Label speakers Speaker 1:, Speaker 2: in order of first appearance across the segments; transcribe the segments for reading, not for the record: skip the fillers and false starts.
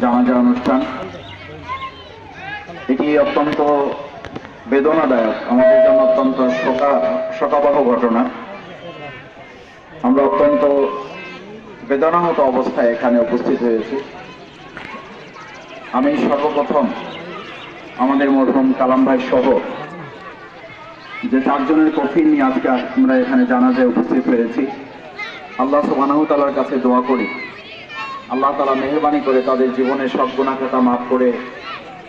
Speaker 1: জানাজা অনুষ্ঠান। এটি অত্যন্ত বেদনাদায়ক, আমাদের জন্য অত্যন্ত শোকাবহ ঘটনা। আমরা অত্যন্ত বেদনাহত অবস্থায় এখানে উপস্থিত হয়েছি। আমি সর্বপ্রথম আমাদের মরহুম কালাম ভাই সহ যে 4 জনের কফিন নিয়ে আজকে আমরা এখানে জানাজায় উপস্থিত হয়েছি, আল্লাহ সুবহানাহু তাআলার কাছে দোয়া করি আল্লাহ তাআলা মেহেরবানি করে তাদের জীবনের সব গুনাহ খাতা মাফ করে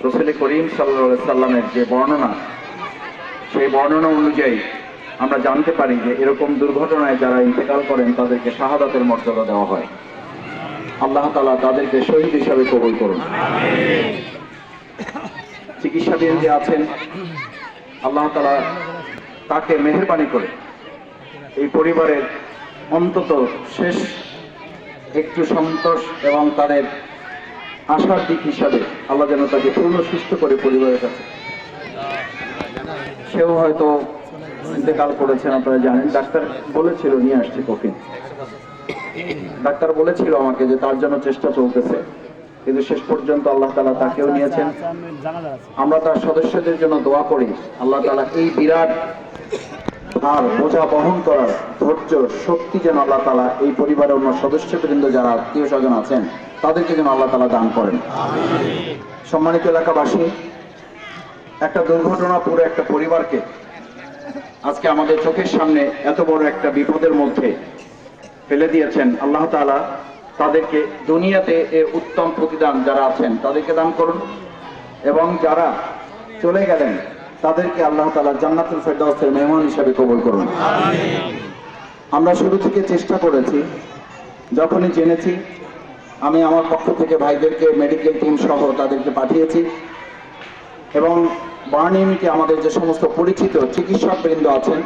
Speaker 1: রাসূল করিম সাল্লাল্লাহু আলাইহি সাল্লামের যে বর্ণনা, সেই বর্ণনা অনুযায়ী আমরা জানতে পারি যে এরকম দুর্ঘটনায় যারা ইন্তেকাল করেন তাদেরকে শাহাদাতের মর্যাদা দেওয়া হয়। আল্লাহ তাআলা তাদেরকে শহীদ হিসাবে কবুল করুন। চিকিৎসাধীন যে আছেন, আল্লাহ তাআলা তাকে মেহেরবানি করে এই পরিবারের অন্তত শেষ একটু সন্তোষ এবং তাদের আশার দিক হিসাবে আল্লাহ যেন তাকে পূর্ণ সুস্থ করে পরিবারের কাছে। সেও হয়তো ইন্তেকাল করেছেন, আপনারা জানেন। ডাক্তার বলেছিল নিয়ে আসছে কফিন, ডাক্তার বলেছিল আমাকে যে তার জন্য চেষ্টা চলতেছে, কিন্তু শেষ পর্যন্ত আল্লাহ তাআলা তাকেও নিয়েছেন। আমরা তার সদস্যদের জন্য দোয়া করি আল্লাহ তাআলা এই বিরাট আর বোঝা বহন করার ধৈর্য শক্তি যেন আল্লাহ তাআলা এই পরিবারের অন্য সদস্যবৃন্দ যারা আত্মীয় স্বজন আছেন তাদেরকে যেন আল্লাহ তাআলা দান করেন। সম্মানিত এলাকাবাসী, একটা দুর্ঘটনা পুরো একটা পরিবারকে আজকে আমাদের চোখের সামনে এত বড় একটা বিপদের মধ্যে ফেলে দিয়েছেন। আল্লাহ তাআলা তাদেরকে দুনিয়াতে এর উত্তম প্রতিদান যারা আছেন তাদেরকে দান করুন, এবং যারা চলে গেলেন তাদেরকে আল্লাহ তাআলা জান্নাতুল ফেরদাউসের মেহমান হিসেবে কবুল করুন। আমরা শুরু থেকে চেষ্টা করেছি, যখনই জেনেছি আমি আমার পক্ষ থেকে ভাইদেরকে মেডিকেল টিম সহ তাদেরকে পাঠিয়েছি, এবং বার্ন ইউনিটে আমাদের যে সমস্ত পরিচিত চিকিৎসকবৃন্দ আছেন